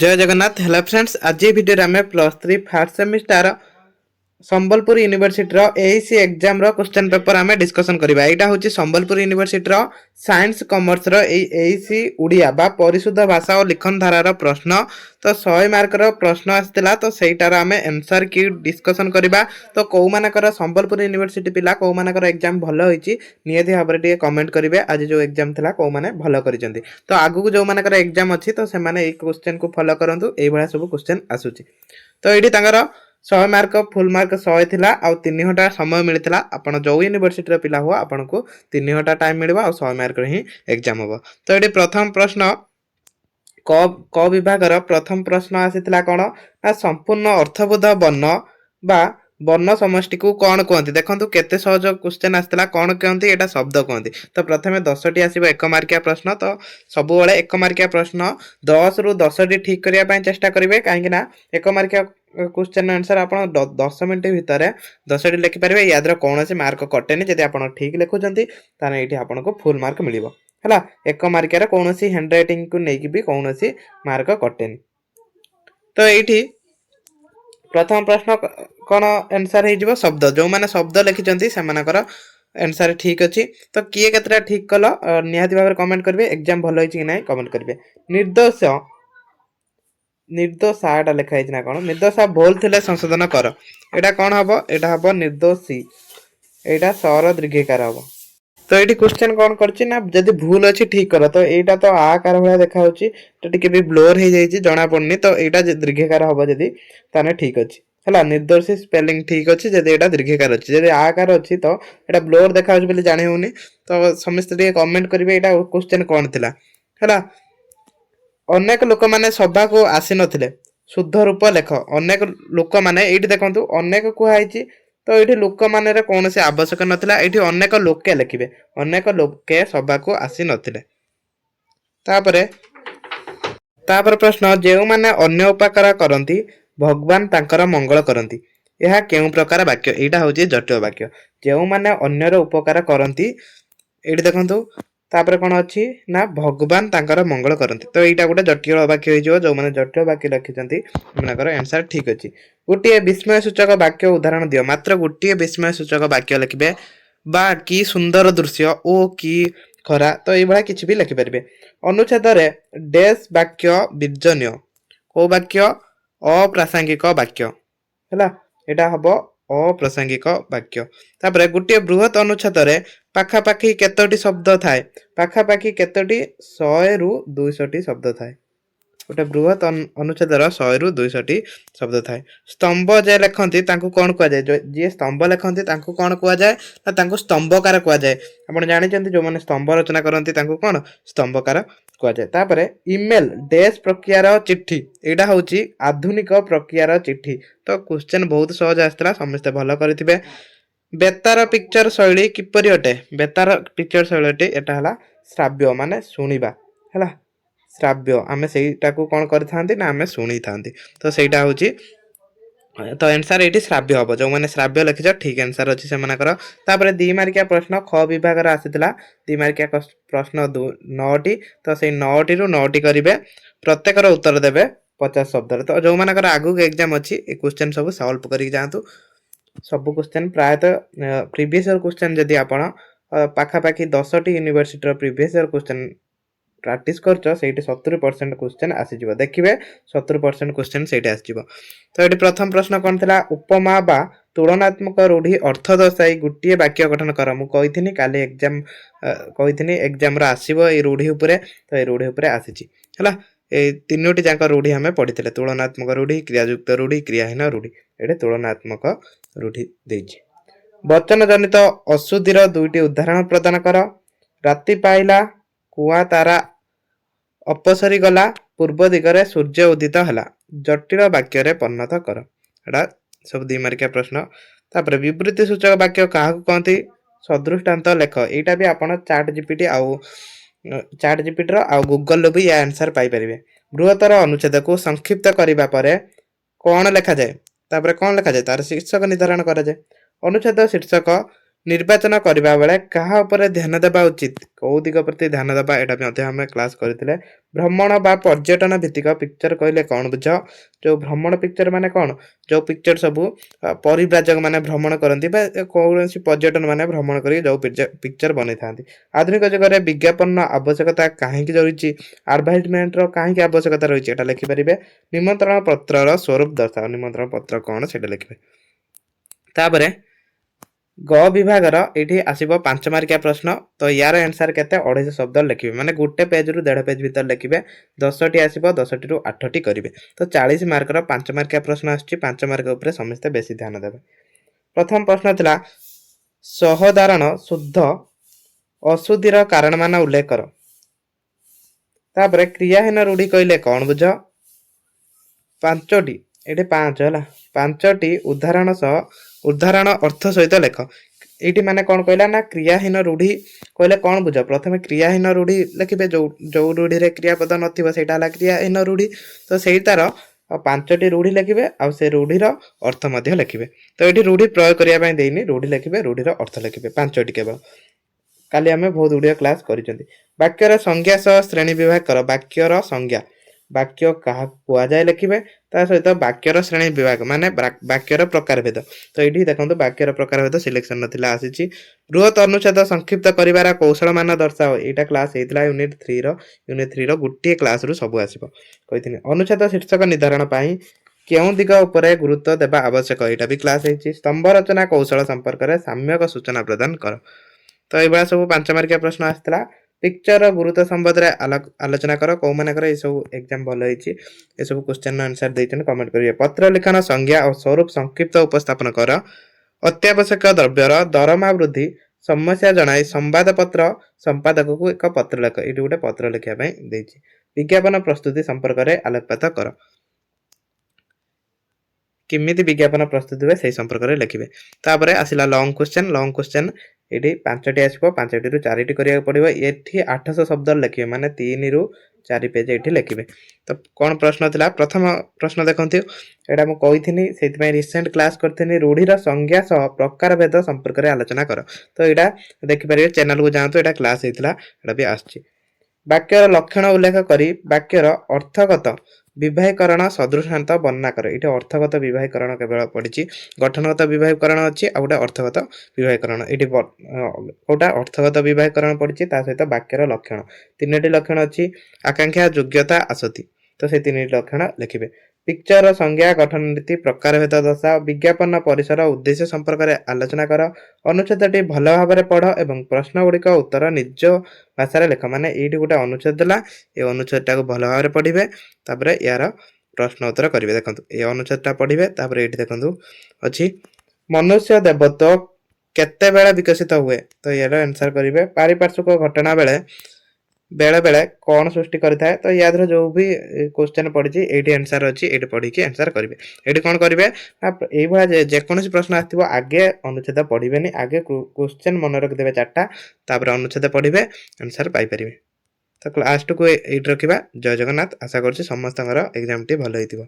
जय Jagannath. Hello friends, आज video आम +3 फास्ट सेमिस्टर संबलपुर यूनिवर्सिटी एसी एग्जाम क्वेश्चन पेपर आम डिस्कसन करबा। एटा होची संबलपुर यूनिवर्सिटी साइंस कॉमर्स एसी उड़िया बा परिशुद्ध भाषा और लिखन धारार प्रश्न। तो 100 मार्क प्रश्न आसला, तो सहीटार आम आंसर की डिस्कसन करबा। तो कौ मानकर संबलपुर यूनिवर्सिटी पिला कौ मानकर एग्जाम भल होईची नियति भाबरे टिके कमेंट करिवे। आज जो एग्जाम थिला कौ माने भल करिसेंती, तो आगु जो मानकर एग्जाम अछि तो से माने ए क्वेश्चन को फॉलो करंतु। एई भला सब क्वेश्चन आसुची। तो एडी तांगर 100 मार्क फुल मार्क 100 थिला आ 3 घंटा समय मिलता। आपण जो यूनिवर्सिटी पिला हुआ आपन को 3 घंटा टाइम मिलबा आ 100 मार्क ही एग्जाम हो। तो एडी प्रथम प्रश्न क विभाग प्रथम प्रश्न आसीथिला कोन ना संपूर्ण अर्थबोध वर्ण बा वर्ण समष्टि को कौन कहते। देखो केते सहज क्वेश्चन आसला, कौन कहते एटा शब्द कहते। तो प्रथमे 10टी आसीबो 1 मार्किया प्रश्न। तो सबु बेले 1 मार्किया प्रश्न 10 रु 10टी ठीक करिया पय चेष्टा करिवे, काहेकि ना 1 मार्किया क्वेश्चन आंसर आप 10 मिनिट भितर 10टी लिखि पारे। याद्रा कौन से मार्क कटेनि। जदि आप ठीक लिखुचंती ताने एठी आपनको फुल मार्क मिलिबो हला। 1 मार्किया कौन सी हैंड राइटिंग को नेकी भी कौन सी मार्क कटेनि। तो एठी प्रथम प्रश्न कौन आंसर हो शब्द। जो माने शब्द लिखिचंती से मानकर आंसर ठीक अछि। तो किए केतरा ठीक कल निहाती भाबरे कमेंट करिवे। एग्जाम भलो होइछि कि नै कमेंट करिवे। निर्दोष निर्दोषाटा लिखा है कौन। निर्दोषा भूल थिले संशोधन कर। एटा कौन हबो, एटा हबो निर्दोषी। एटा सर दीर्घिकार हबो। तो ये क्वेश्चन कौन करछि ना जदि भूल अच्छी ठीक कर। तो एटा तो आकार भाया देखा होछि, तो टिके भी ब्लोर हो जाइछि जना पड़नी। तो एटा दीर्घिकार हबो जदि ताने ठीक अछि हला। निर्दोषी स्पेलिंग ठीक अछि जदि एटा दीर्घिकार अछि। जदि आकार अछि तो एटा ब्लोर देखा होछि बोली जानि होउनी। तो समस्त टिके कमेंट करिवे एटा क्वेश्चन कौन थिला हला। अनेक लोक माने सभा को आसी नथिले, शुद्ध रूप लेख। अनेक लोक माने एठी देखंतु अनेक कुहाइछि। तो ये लोक मान कौन से आवश्यक नथिला, एठी अनेक लोके लिखिबे। अनेक लोके सभा को आसी नथिले। तापर प्रश्न जेउ माने अन्य उपकार करंती भगवान तांकर मंगल करंती। यह केउ प्रकार वाक्य। एटा होची जटिल वाक्य। जेउ माने अन्यर उपकार करंती एठी देखंतु तापर कोन अछि ना भगवान तांकर मंगल करंती। तो एटा गोटे जटिल वाक्य होई जो। जो माने जटिल वाक्य लिखिचंती मानकर आंसर ठीक अछि। गोटे विस्मय सूचक वाक्य उदाहरण दियो। मात्र गोटे विस्मय सूचक वाक्य लिखिबे। बा की सुंदर दृश्य ओ की खरा। तो ये भला किछि भी लिखि परिबे। अनुच्छेद रे डैश वाक्य विर्जन्य को वाक्य अप्रासंगिक वाक्य हला। एटा हबो अप्रासंगिक वाक्य। तापरे गोटे बृहत अनुच्छेद रे पाखापाखी केतोटी शब्द थाए। पाखापाखी केतोटी 100 रु 200 टी शब्द थाए। गोटे बृहत अनुच्छेद 100 रु 200 टी शब्द थाए। स्तंभ जे लिखंती तांको कोन कुआ जाय। जे स्तंभ लिखंती तांको कोन कुआ जाय ना तांको स्तंभकार कुआ जाय। आपण जानि चंती जो माने स्तंभ रचना करंती तांको कोन स्तंभकार कुआ जाय। तापरे ईमेल डैश प्रक्रियार चिट्ठी। एटा होची आधुनिक प्रक्रियार चिट्ठी। तो क्वेश्चन बहुत सहज आस्तला, समस्त भलो करथिबे। बेतार पिक्चर शैली किपरि अटे। बेतार पिक्चर शैली अटे एटा हला श्राव्य माने सुनिबा हला। श्राव्य आमे सेटा को कोन करथांती ना आमे सुनी थांती। तो सेटा होची तो आंसर एटी श्राव्य हबो। जो माने श्राव्य लिखिछ ठीक आंसर अछि से मानकर। तापरे 2 मार्किया प्रश्न ख विभाग रा आसीतला। 2 मार्किया प्रश्न 9टी। तो से 9टी रु 9टी करिवे। प्रत्येक रो उत्तर देबे 50 शब्द रे। तो जो मानकर आगु एग्जाम अछि ए क्वेश्चन सब सॉल्व करि जांतु। सब क्वेश्चन प्रायतः प्रीवियस ईयर क्वेश्चन जदि आपण पाखा पाखी 10टी यूनिवर्सिटी रो प्रीवियस ईयर क्वेश्चन प्रैक्टिस करछ सेठी 70% क्वेश्चन आसी जिवो। देखिबे 70% क्वेश्चन सेठी आसी जिवो। तो एठी प्रथम प्रश्न कोन थिला उपमा बा तुलनात्मक रूढ़ी अर्थ दर्शाई गोटे वाक्य गठन कर। मु कहिथिनी काली एग्जाम कहिथिनी एग्जाम रा आसीबो ए रूढ़ी उपरे। तो ए रूढ़ी उपरे आसीची हला। ए तीनोटी जांक रूढ़ी हमें पढ़िथिले। तुलनात्मक रूढ़ी, क्रियायुक्त रूढ़ी, क्रियाहीन रूढ़ी। एठी तुलनात्मक रूढ़ी देछि। वचन जनित अशुद्धिर दुईटी उदाहरण प्रदान कर। राति पाइला कुआ तारा अपसरी गला पूर्व दिगरे सूर्य उदित हला। जटिल वाक्य रे परिणत कर। एटा सब 2 मार्किया प्रश्न। तापर विवृत्ति सूचक वाक्य काहाकु कहंती सदृष्टांत लेख। एटा भी आपण चैट जीपीटी रो आ गूगल रो भी या आंसर पाई परिबे। बृहत्तर अनुच्छेद को संक्षिप्त करिबा परे कोन लेखा जाय। तापर कोन लेखा जाय तार शीर्षक निर्धारण करा जाय। अनुच्छेद शीर्षक ନିର୍ବାଚନ କରିବା ବେଳେ କାହା ଉପରେ ଧ୍ୟାନ ଦେବା ଉଚିତ, କୋଉ ଦିଗ ପ୍ରତି ଧ୍ୟାନ ଦେବା, ଏଇଟା ବି ମଧ୍ୟ ଆମେ କ୍ଲାସ କରିଥିଲେ। ଭ୍ରମଣ ବା ପର୍ଯ୍ୟଟନ ଭିତ୍ତିକ ପିକ୍ଚର କହିଲେ କଣ ବୁଝ? ଯୋଉ ଭ୍ରମଣ ପିକ୍ଚର ମାନେ କଣ? ଯୋଉ ପିକ୍ଚର ସବୁ ପରିବ୍ରାଜକ ମାନେ ଭ୍ରମଣ କରନ୍ତି ବା କୌଣସି ପର୍ଯ୍ୟଟନ ମାନେ ଭ୍ରମଣ କରି ଯୋଉ ପିକ୍ଚର ବନେଇଥାନ୍ତି। ଆଧୁନିକ ଯୁଗରେ ବିଜ୍ଞାପନର ଆବଶ୍ୟକତା କାହିଁକି ରହିଛି, ଆଡଭାଇଜମେଣ୍ଟର କାହିଁକି ଆବଶ୍ୟକତା ରହିଛି, ଏଟା ଲେଖିପାରିବେ। ନିମନ୍ତ୍ରଣ ପତ୍ରର ସ୍ୱରୂପ ଦର୍ଶାଅ, ନିମନ୍ତ୍ରଣ ପତ୍ର କଣ ସେଇଟା ଲେଖିବେ। ତାପରେ ଗ ବିଭାଗର ଏଇଠି ଆସିବ 5 ମାର୍କିଆ ପ୍ରଶ୍ନ। ତ ୟାର ଆନ୍ସର କେତେ? 250 ଶବ୍ଦ ଲେଖିବେ, ମାନେ ଗୋଟେ ପେଜରୁ 1.5 ପେଜ ଭିତରେ ଲେଖିବେ। 10ଟି ଆସିବ, 10ଟିରୁ 8ଟି କରିବେ। ତ 40 ମାର୍କର 5 ମାର୍କିଆ ପ୍ରଶ୍ନ ଆସୁଛି। 5 ମାର୍କ ଉପରେ ସମସ୍ତେ ବେଶୀ ଧ୍ୟାନ ଦେବେ। ପ୍ରଥମ ପ୍ରଶ୍ନ ଥିଲା ସହଦାରଣ ଶୁଦ୍ଧ ଅଶୁଦ୍ଧିର କାରଣମାନ ଉଲ୍ଲେଖ କର। ତାପରେ କ୍ରିୟାହୀନ ରୂଢି କହିଲେ କଣ ବୁଝ? 5ଟି, ଏଠି 5 ହେଲା, 5ଟି ଉଦାହରଣ ଅର୍ଥ ସହିତ ଲେଖ। ଏଇଠି ମାନେ କଣ କହିଲା ନା କ୍ରିୟାହୀନ ରୂଢି କହିଲେ କଣ ବୁଝ? ପ୍ରଥମେ କ୍ରିୟାହୀନ ରୂଢି ଲେଖିବେ, ଯୋଉ ରୂଢିରେ କ୍ରିୟାପଦ ନଥିବ ସେଇଟା ହେଲା କ୍ରିୟାହୀନ ରୂଢି। ତ ସେଇଟାର 5ଟି ରୂଢି ଲେଖିବେ, ଆଉ ସେ ରୂଢିର ଅର୍ଥ ମଧ୍ୟ ଲେଖିବେ। ତ ଏଠି ରୂଢି ପ୍ରୟୋଗ କରିବା ପାଇଁ ଦେଇନି, ରୂଢି ଲେଖିବେ, ରୂଢିର ଅର୍ଥ ଲେଖିବେ, 5ଟି କେବଳ। କାଲି ଆମେ ବହୁତ ଗୁଡ଼ିଏ କ୍ଲାସ କରିଛନ୍ତି। ବାକ୍ୟର ସଂଜ୍ଞା ସହ ଶ୍ରେଣୀ ବିଭାଗ କର। ବାକ୍ୟର ସଂଜ୍ଞା, ବାକ୍ୟ କାହାକୁ କୁହାଯାଏ ଲେଖିବେ, ତା ସହିତ ବାକ୍ୟର ଶ୍ରେଣୀ ବିଭାଗ ମାନେ ବାକ୍ୟର ପ୍ରକାର ଭେଦ। ତ ଏଇଠି ଦେଖନ୍ତୁ ବାକ୍ୟର ପ୍ରକାର ଭେଦ ସିଲେକ୍ସନ ନଥିଲା, ଆସିଛି। ବୃହତ ଅନୁଚ୍ଛେଦ ସଂକ୍ଷିପ୍ତ କରିବାର କୌଶଳ ମାନ ଦର୍ଶାଅ। ଏଇଟା କ୍ଲାସ ହେଇଥିଲା ୟୁନିଟ୍ 3ର ଗୋଟିଏ କ୍ଲାସରୁ ସବୁ ଆସିବ କହିଥିଲି। ଅନୁଚ୍ଛେଦ ଶୀର୍ଷକ ନିର୍ଦ୍ଧାରଣ ପାଇଁ କେଉଁ ଦିଗ ଉପରେ ଗୁରୁତ୍ୱ ଦେବା ଆବଶ୍ୟକ, ଏଇଟା ବି କ୍ଲାସ ହେଇଛି। ସ୍ତମ୍ଭ ରଚନା କୌଶଳ ସମ୍ପର୍କରେ ସାମ୍ୟକ ସୂଚନା ପ୍ରଦାନ କର। ତ ଏଇଭଳିଆ ସବୁ 5 ମାର୍କିଆ ପ୍ରଶ୍ନ ଆସିଥିଲା। ପିକ୍ଚର ଗୁରୁତ୍ୱ ସମ୍ବନ୍ଧରେ ଆଲୋଚନା କର। କୋଉମାନଙ୍କର ଏସବୁ ଏକ୍ଜାମ ଭଲ ହେଇଛି, ଏସବୁ କ୍ୱେଶ୍ଚନ ଆନ୍ସର ଦେଇଛନ୍ତି, କମେଣ୍ଟ କରିବେ। ପତ୍ର ଲିଖନ ସଂଜ୍ଞା ଓ ସ୍ୱରୂପ ସଂକ୍ଷିପ୍ତ ଉପସ୍ଥାପନ କର। ଅତ୍ୟାବଶ୍ୟକ ଦ୍ରବ୍ୟର ଦରମା ବୃଦ୍ଧି ସମସ୍ୟା ଜଣାଇ ସମ୍ବାଦପତ୍ର ସମ୍ପାଦକକୁ ଏକ ପତ୍ର ଲେଖ। ଏଇଠି ଗୋଟେ ପତ୍ର ଲେଖିବା ପାଇଁ ଦେଇଛି। ବିଜ୍ଞାପନ ପ୍ରସ୍ତୁତି ସମ୍ପର୍କରେ ଆଲୋକପାତ କର। କେମିତି ବିଜ୍ଞାପନ ପ୍ରସ୍ତୁତି ହୁଏ ସେଇ ସମ୍ପର୍କରେ ଲେଖିବେ। ତାପରେ ଆସିଲା ଲଙ୍ଗ କ୍ୱେଶ୍ଚନ। ଏଠି 5ଟି ଆସିବ, 5ଟିରୁ 4ଟି କରିବାକୁ ପଡିବ। ଏଠି 800 ଶବ୍ଦ ଲେଖିବେ, ମାନେ 3ରୁ 4 ପେଜ ଏଠି ଲେଖିବେ। ତ କଣ ପ୍ରଶ୍ନ ଥିଲା? ପ୍ରଥମ ପ୍ରଶ୍ନ ଦେଖନ୍ତୁ, ଏଇଟା ମୁଁ କହିଥିଲି, ସେଇଥିପାଇଁ ରିସେଣ୍ଟ କ୍ଲାସ କରିଥିଲି। ରୂଢିର ସଂଜ୍ଞା ସହ ପ୍ରକାର ଭେଦ ସମ୍ପର୍କରେ ଆଲୋଚନା କର। ତ ଏଇଟା ଦେଖିପାରିବେ, ଚ୍ୟାନେଲକୁ ଯାଆନ୍ତୁ, ଏଇଟା କ୍ଲାସ ହେଇଥିଲା, ଏଇଟା ବି ଆସିଛି। ବାକ୍ୟର ଲକ୍ଷଣ ଉଲ୍ଲେଖ କରି ବାକ୍ୟର ଅର୍ଥଗତ ବିବାହୀକରଣ ସଦୃଶାନ୍ତ ବର୍ଣ୍ଣନା କର। ଏଇଠି ଅର୍ଥଗତ ବିବାହୀକରଣ କେବଳ ପଡିଛି, ଗଠନଗତ ବିବାହୀକରଣ ଅଛି, ଆଉ ଗୋଟେ ଅର୍ଥଗତ ବିବାହୀକରଣ। ଏଇଠି କୋଉଟା ଅର୍ଥଗତ ବିବାହୀକରଣ ପଡିଛି, ତା ସହିତ ବାକ୍ୟର ଲକ୍ଷଣ। 3ଟି ଲକ୍ଷଣ ଅଛି, ଆକାଂକ୍ଷା, ଯୋଗ୍ୟତା, ଆସତି। ତ ସେଇ 3ଟି ଲକ୍ଷଣ ଲେଖିବେ। ପିକ୍ଚର ସଂଜ୍ଞା, ଗଠନ ନୀତି, ପ୍ରକାର ଭେଦ ଦଶା, ବିଜ୍ଞାପନ ପରିସର ଉଦ୍ଦେଶ୍ୟ ସମ୍ପର୍କରେ ଆଲୋଚନା କର। ଅନୁଚ୍ଛେଦଟି ଭଲ ଭାବରେ ପଢ ଏବଂ ପ୍ରଶ୍ନ ଗୁଡ଼ିକ ଉତ୍ତର ନିଜ ଭାଷାରେ ଲେଖ। ମାନେ ଏଇଠି ଗୋଟେ ଅନୁଚ୍ଛେଦ ଦେଲା, ଏ ଅନୁଚ୍ଛେଦଟାକୁ ଭଲ ଭାବରେ ପଢିବେ, ତାପରେ ୟାର ପ୍ରଶ୍ନ ଉତ୍ତର କରିବେ। ଦେଖନ୍ତୁ ଏ ଅନୁଚ୍ଛେଦଟା ପଢିବେ, ତାପରେ ଏଇଠି ଦେଖନ୍ତୁ ଅଛି ମନୁଷ୍ୟ ଦେବତ୍ୱ କେତେବେଳେ ବିକଶିତ ହୁଏ। ତ ୟାର ଆନ୍ସର କରିବେ। ପାରିପାର୍ଶ୍ୱିକ ଘଟଣା ବେଳେ ବେଳେ କଣ ସୃଷ୍ଟି କରିଥାଏ। ତ ୟା ଦେହରେ ଯୋଉ ବି କ୍ୱେଶ୍ଚନ ପଡିଛି ଏଇଠି ଆନ୍ସର ଅଛି, ଏଇଠି ପଢିକି ଆନ୍ସର କରିବେ। ଏଇଠି କଣ କରିବେ ନା ଏଇଭଳିଆ ଯେକୌଣସି ପ୍ରଶ୍ନ ଆସିଥିବ ଆଗେ ଅନୁଚ୍ଛେଦ ପଢିବେନି, ଆଗେ କ୍ୱେଶ୍ଚନ ମନେ ରଖିଦେବେ 4ଟା, ତାପରେ ଅନୁଚ୍ଛେଦ ପଢିବେ, ଆନ୍ସର ପାଇପାରିବେ। ତ କ୍ଲାସଟିକୁ ଏଇଠି ରଖିବା। ଜୟ ଜଗନ୍ନାଥ। ଆଶା କରୁଛି ସମସ୍ତଙ୍କର ଏକ୍ଜାମଟି ଭଲ ହେଇଥିବ।